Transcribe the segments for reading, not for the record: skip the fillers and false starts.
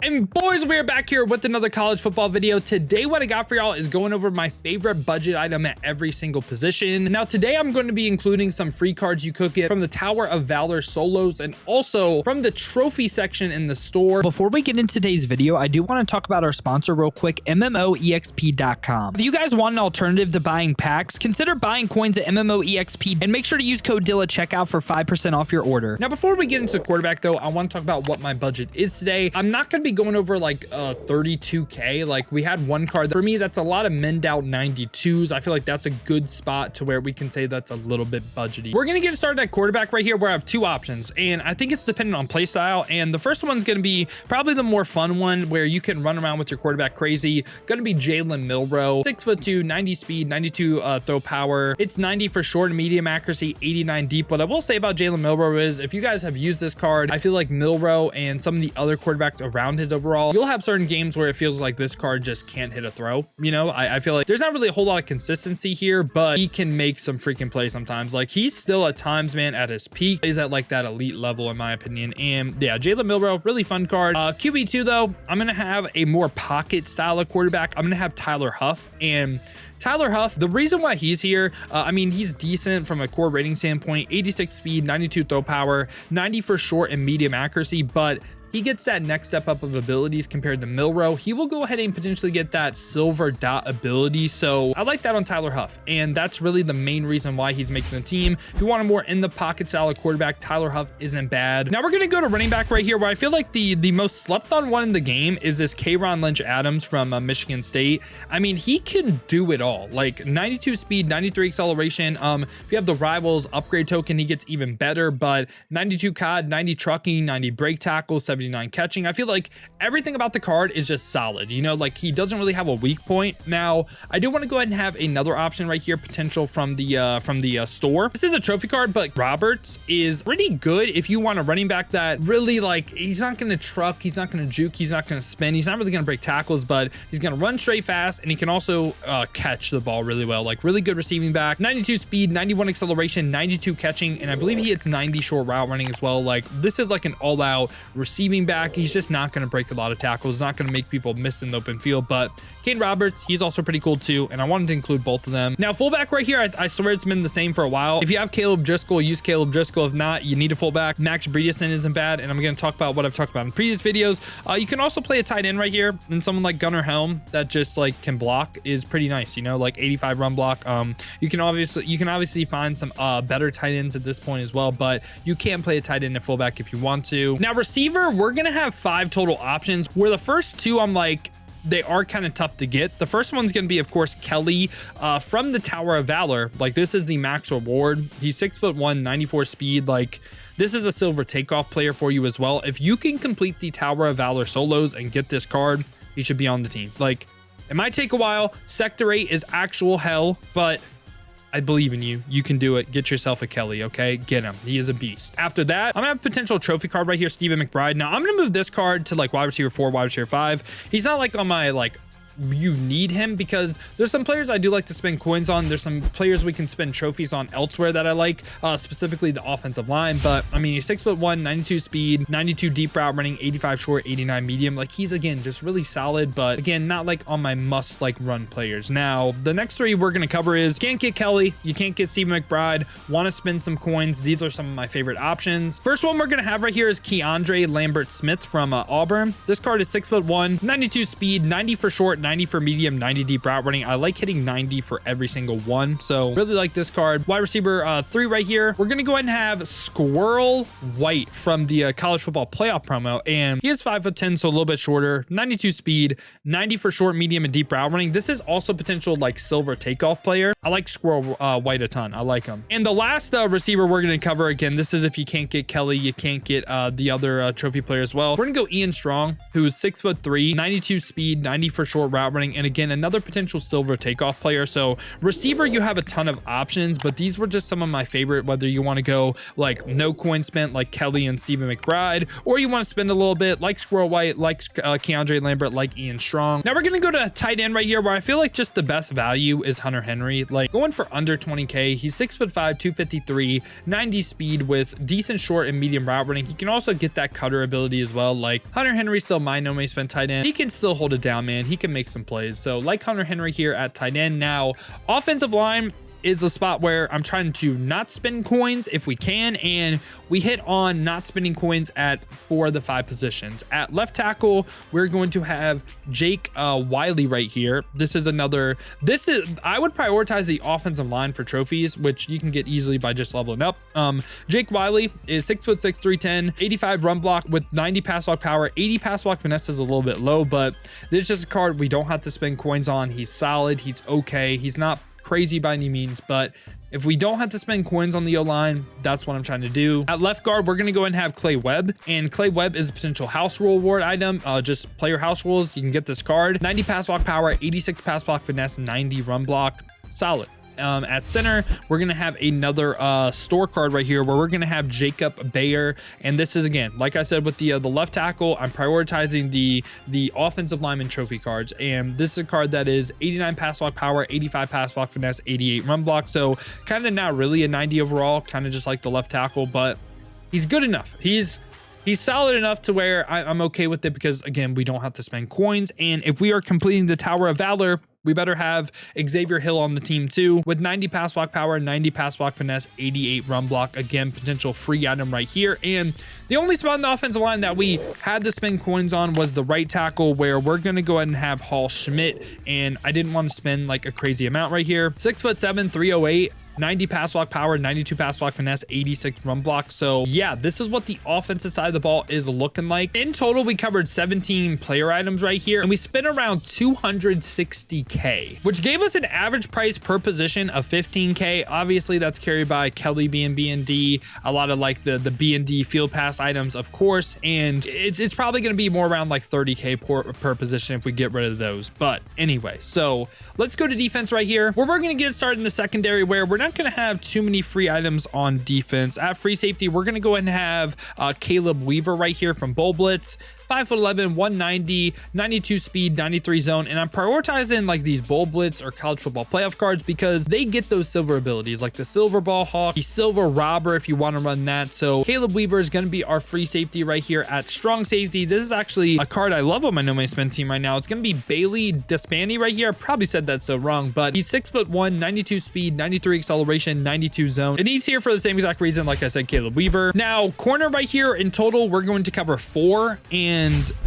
And boys, we are back here with another college football video. Today, what I got for y'all is going over my favorite budget item at every single position. Now, today I'm going to be including some free cards you could get from the Tower of Valor solos and also from the trophy section in the store. Before we get into today's video, I do want to talk about our sponsor real quick, MMOEXP.com. If you guys want an alternative to buying packs, consider buying coins at MMOEXP and make sure to use code DILL at checkout for 5% off your order. Now, before we get into the quarterback though, I want to talk about what my budget is today. I'm not going to be going over like 32K. Like we had one card for me, that's a lot of mend out 92s. I feel like that's a good spot to where we can say that's a little bit budgety. We're going to get started at quarterback right here where I have two options, and I think it's dependent on play style. And the first one's going to be probably the more fun one where you can run around with your quarterback crazy. Going to be Jalen Milroe, 6'2", 90 speed, 92 throw power. It's 90 for short and medium accuracy, 89 deep. What I will say about Jalen Milroe is if you guys have used this card, I feel like Milroe and some of the other quarterbacks around his overall, you'll have certain games where it feels like this card just can't hit a throw. You know, I feel like there's not really a whole lot of consistency here, but he can make some freaking plays sometimes. Like he's still at times, man, at his peak. He's at like that elite level in my opinion. And yeah, Jalen Milroe, really fun card. QB2 though, I'm going to have a more pocket style of quarterback. I'm going to have Tyler Huff. And Tyler Huff, the reason why he's here, I mean, he's decent from a core rating standpoint, 86 speed, 92 throw power, 90 for short and medium accuracy, but he gets that next step up of abilities compared to Milroe. He will go ahead and potentially get that silver dot ability. So I like that on Tyler Huff. And that's really the main reason why he's making the team. If you want a more in the pocket style of quarterback, Tyler Huff isn't bad. Now we're going to go to running back right here where I feel like the most slept on one in the game is this K'Ron Lynch Adams from Michigan State. I mean, he can do it all. Like 92 speed, 93 acceleration. If you have the Rivals upgrade token, he gets even better, but 92 COD, 90 trucking, 90 break tackles, 79 catching. I feel like everything about the card is just solid. You know, like he doesn't really have a weak point. Now, I do want to go ahead and have another option right here, potential from the store. This is a trophy card, but Roberts is pretty good if you want a running back that really like, he's not going to truck, he's not going to juke, he's not going to spin, he's not really going to break tackles, but he's going to run straight fast, and he can also catch the ball really well. Like really good receiving back, 92 speed, 91 acceleration, 92 catching, and I believe he hits 90 short route running as well. Like this is like an all-out receiving back. He's just not going to break a lot of tackles, not going to make people miss in the open field. But Kane Roberts, he's also pretty cool too, and I wanted to include both of them. Now fullback right here, I swear it's been the same for a while. If you have Caleb Driscoll, use Caleb Driscoll. If not, you need a fullback. Max Bredesen isn't bad, and I'm going to talk about what I've talked about in previous videos. You can also play a tight end right here, and someone like Gunnar Helm that just like can block is pretty nice. You know, like 85 run block. You can obviously find some better tight ends at this point as well, but you can play a tight end and fullback if you want to. Now receiver, we're gonna have 5 total options, where the first 2 I'm like, they are kind of tough to get. The first one's going to be, of course, Kelly from the Tower of Valor. Like this is the max reward. He's 6'1", 94 speed. Like this is a silver takeoff player for you as well. If you can complete the Tower of Valor solos and get this card, he should be on the team. Like it might take a while. Sector 8 is actual hell, but I believe in you. You can do it. Get yourself a Kelly, okay? Get him. He is a beast. After that, I'm gonna have a potential trophy card right here, Stephen McBride. Now, I'm gonna move this card to like wide receiver 4, wide receiver 5. He's not like on my like you need him, because there's some players I do like to spend coins on. There's some players we can spend trophies on elsewhere that I like, specifically the offensive line. But I mean, he's 6'1", 92 speed, 92 deep route running, 85 short, 89 medium. Like he's again just really solid, but again not like on my must like run players. Now the next 3 we're gonna cover is can't get Kelly, you can't get Stephen McBride, want to spend some coins. These are some of my favorite options. First one we're gonna have right here is Keandre Lambert Smith from Auburn. This card is 6'1", 92 speed, 90 for short, 90 for medium, 90 deep route running. I like hitting 90 for every single one, so really like this card. Wide receiver 3 right here, we're gonna go ahead and have Squirrel White from the college football playoff promo, and he is 5'10", so a little bit shorter, 92 speed, 90 for short, medium, and deep route running. This is also potential like silver takeoff player. I like Squirrel White a ton. I like him. And the last receiver we're gonna cover, again, this is if you can't get Kelly, you can't get the other trophy player as well. We're gonna go Ian Strong, who is 6'3", 92 speed, 90 for short route running, and again, another potential silver takeoff player. So receiver, you have a ton of options, but these were just some of my favorite, whether you want to go like no coin spent like Kelly and Stephen McBride, or you want to spend a little bit like Squirrel White, like Keandre Lambert, like Ian Strong. Now we're going to go to tight end right here, where I feel like just the best value is Hunter Henry. Like going for under 20K, he's 6'5", 253, 90 speed with decent short and medium route running. He can also get that cutter ability as well. Like Hunter Henry still my no may spend tight end. He can still hold it down, man. He can make some plays. So like Hunter Henry here at tight end. Now offensive line is a spot where I'm trying to not spend coins if we can, and we hit on not spending coins at 4 of the 5 positions. At left tackle, we're going to have Jake Wiley right here. I would prioritize the offensive line for trophies, which you can get easily by just leveling up. Jake Wiley is 6'6", 310, 85 run block with 90 pass block power. 80 pass block finesse is a little bit low, but this is just a card we don't have to spend coins on. He's solid. He's okay. He's not crazy by any means, but if we don't have to spend coins on the O-line, that's what I'm trying to do. At left guard, we're going to go ahead and have Clay Webb, and Clay Webb is a potential house rule award item. Just player house rules, you can get this card. 90 pass block power, 86 pass block finesse, 90 run block. Solid. At center, we're going to have another store card right here, where we're going to have Jacob Bayer. And this is, again, like I said, with the left tackle, I'm prioritizing the offensive lineman trophy cards. And this is a card that is 89 pass block power, 85 pass block finesse, 88 run block. So kind of not really a 90 overall, kind of just like the left tackle, but he's good enough. He's solid enough to where I'm okay with it, because again, we don't have to spend coins. And if we are completing the Tower of Valor, we better have Xavier Hill on the team too, with 90 pass block power, 90 pass block finesse, 88 run block. Again, potential free item right here. And the only spot in the offensive line that we had to spend coins on was the right tackle, where we're going to go ahead and have Hall Schmidt. And I didn't want to spend like a crazy amount right here. 6'7", 308. 90 pass block power, 92 pass block finesse, 86 run block. So yeah, this is what the offensive side of the ball is looking like. In total, we covered 17 player items right here, and we spent around 260K, which gave us an average price per position of 15K. Obviously, that's carried by Kelly being B&D, a lot of like the B&D field pass items, of course, and it's probably going to be more around like 30K per position if we get rid of those. But anyway, so let's go to defense right here, where we're going to get started in the secondary, where we're not going to have too many free items on defense. At free safety, we're going to go ahead and have Caleb Weaver right here from Bull Blitz. 5'11", 190, 92 speed, 93 zone. And I'm prioritizing like these Bull Blitz or college football playoff cards, because they get those silver abilities, like the Silver Ball Hawk, the Silver Robber, if you want to run that. So Caleb Weaver is going to be our free safety right here. At strong safety, this is actually a card I love on my No May Spend team right now. It's going to be Bailey Despani right here. I probably said that so wrong, but he's 6'1", 92 speed, 93 acceleration, 92 zone. And he's here for the same exact reason, like I said, Caleb Weaver. Now, corner right here, in total, we're going to cover 4, and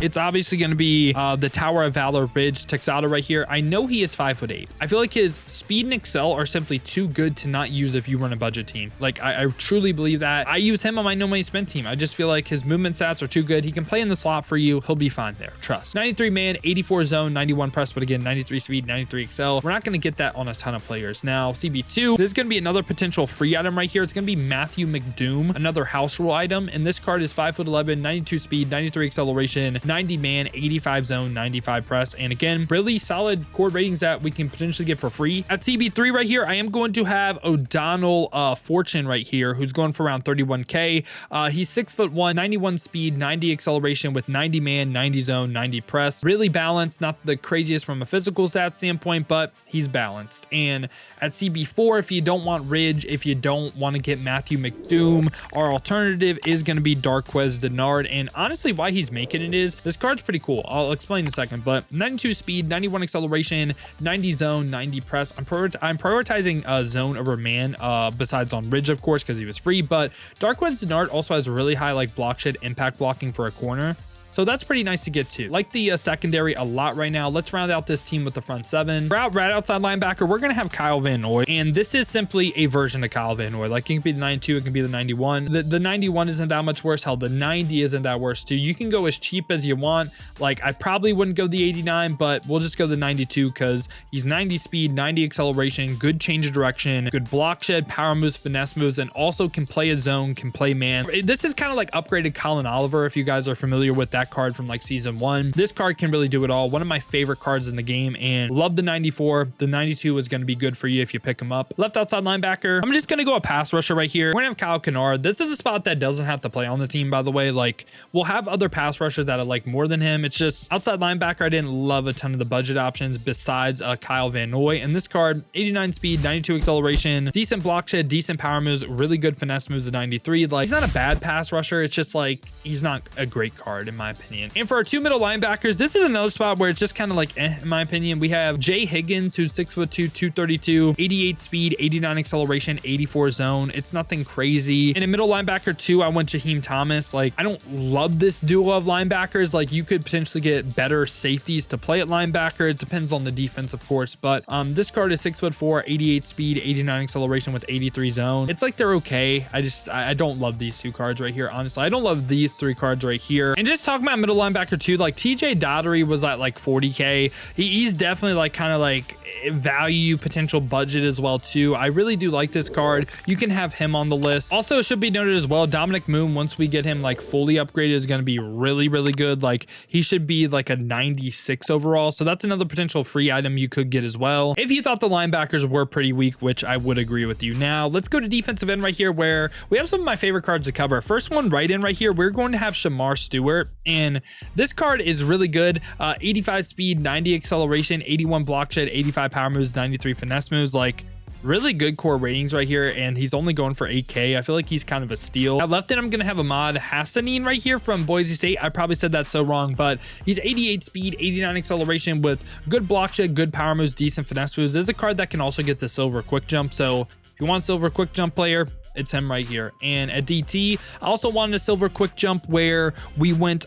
it's obviously going to be the Tower of Valor Ridge Texada right here. I know he is 5'8". I feel like his speed and excel are simply too good to not use if you run a budget team. Like I truly believe that. I use him on my No Money Spent team. I just feel like his movement stats are too good. He can play in the slot for you. He'll be fine there. Trust. 93 man, 84 zone, 91 press, but again, 93 speed, 93 excel. We're not going to get that on a ton of players. Now, CB2, there's going to be another potential free item right here. It's going to be Matthew McDoom, another house rule item. And this card is 5'11", 92 speed, 93 acceleration, 90 man, 85 zone, 95 press. And again, really solid core ratings that we can potentially get for free. At CB3 right here, I am going to have O'Donnell Fortune right here, who's going for around 31K. He's 6'1", 91 speed, 90 acceleration with 90 man, 90 zone, 90 press. Really balanced, not the craziest from a physical stat standpoint, but he's balanced. And at CB4, if you don't want Ridge, if you don't want to get Matthew McDoom, our alternative is going to be Darquez Denard. And honestly, why he's making it is this card's pretty cool. I'll explain in a second, but 92 speed, 91 acceleration, 90 zone, 90 press. I'm prioritizing zone over man, besides on Ridge, of course, because he was free. But Darquez Denard also has a really high like block shed impact blocking for a corner. So that's pretty nice to get to. Like the secondary a lot right now. Let's round out this team with the front 7. Right outside linebacker, we're going to have Kyle Van Noy. And this is simply a version of Kyle Van Noy. Like it can be the 92, it can be the 91. The 91 isn't that much worse. Hell, the 90 isn't that worse too. You can go as cheap as you want. Like I probably wouldn't go the 89, but we'll just go the 92 because he's 90 speed, 90 acceleration, good change of direction, good block shed, power moves, finesse moves, and also can play a zone, can play man. This is kind of like upgraded Colin Oliver, if you guys are familiar with that that card from like season 1. This card can really do it all. One of my favorite cards in the game, and love the 94. The 92 is going to be good for you if you pick him up. Left outside linebacker, I'm just going to go a pass rusher right here. We're going to have Kyle Kennard. This is a spot that doesn't have to play on the team, by the way. Like, we'll have other pass rushers that are like more than him. It's just outside linebacker, I didn't love a ton of the budget options besides Kyle Van Noy. And this card, 89 speed, 92 acceleration, decent block shed, decent power moves, really good finesse moves at 93. Like, he's not a bad pass rusher. It's just like, he's not a great card in my opinion. And for our 2 middle linebackers, this is another spot where it's just kind of like in my opinion. We have Jay Higgins, who's 6'2", 232, 88 speed, 89 acceleration, 84 zone. It's nothing crazy. And in middle linebacker 2, I went Jaheim Thomas. Like, I don't love this duo of linebackers. Like, you could potentially get better safeties to play at linebacker. It depends on the defense, of course, but this card is 6'4", 88 speed, 89 acceleration with 83 zone. It's like they're okay. I don't love these 2 cards right here. Honestly, I don't love these 3 cards right here. And just talking about middle linebacker 2, like TJ Daugherty was at like 40K. He's definitely like kind of like value potential budget as well too. I really do like this card. You can have him on the list. Also, it should be noted as well, Dominic Moon, once we get him like fully upgraded, is going to be really, really good. Like, he should be like a 96 overall. So that's another potential free item you could get as well if you thought the linebackers were pretty weak, which I would agree with you. Now let's go to defensive end right here, where we have some of my favorite cards to cover. First one right in right here, we're going to have Shamar Stewart, and this card is really good. 85 speed, 90 acceleration, 81 block shed, 85 power moves, 93 finesse moves. Like, really good core ratings right here, and he's only going for 8K. I feel like he's kind of a steal. At left end, I'm going to have Ahmad Hassanin right here from Boise State. I probably said that so wrong, but he's 88 speed, 89 acceleration with good block shed, good power moves, decent finesse moves. This is a card that can also get the silver quick jump. So if you want a silver quick jump player, it's him right here. And at DT, I also wanted a silver quick jump where we went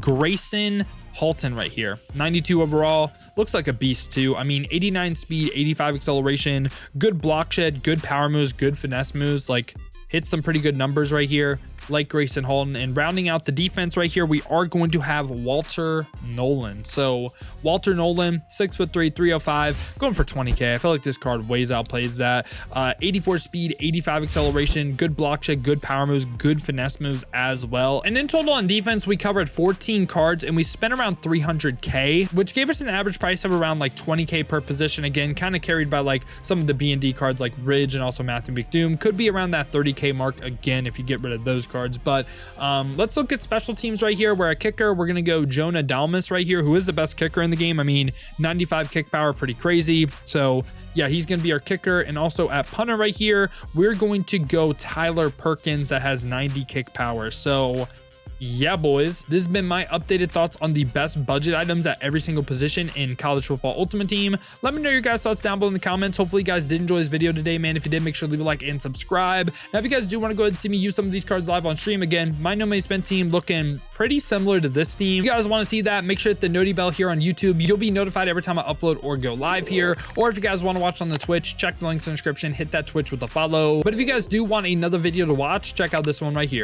Grayson Halton right here. 92 overall. Looks like a beast too. I mean, 89 speed, 85 acceleration, good block shed, good power moves, good finesse moves. Like, hits some pretty good numbers right here, like Grayson Halton. And rounding out the defense right here, we are going to have Walter Nolan. So Walter Nolan, 6'3", 305, going for 20K. I feel like this card ways outplays that. 84 speed, 85 acceleration, good block check, good power moves, good finesse moves as well. And in total on defense, we covered 14 cards and we spent around 300K, which gave us an average price of around like 20K per position. Again, kind of carried by like some of the B&D cards like Ridge and also Matthew McDoom. Could be around that 30K mark again if you get rid of those cards. But let's look at special teams right here, where a kicker, we're gonna go Jonah Dalmas right here, who is the best kicker in the game. I mean, 95 kick power, pretty crazy. So yeah, he's gonna be our kicker. And also at punter right here, we're going to go Tyler Perkins, that has 90 kick power. So yeah, boys, this has been my updated thoughts on the best budget items at every single position in College Football Ultimate Team. Let me know your guys' thoughts down below in the comments. Hopefully you guys did enjoy this video today, man. If you did, make sure to leave a like and subscribe. Now, if you guys do want to go ahead and see me use some of these cards live on stream, again, my No Money Spent team looking pretty similar to this team. If you guys want to see that, make sure to hit the noti bell here on YouTube. You'll be notified every time I upload or go live here. Or if you guys want to watch on the Twitch, check the links in the description, hit that Twitch with a follow. But if you guys do want another video to watch, check out this one right here.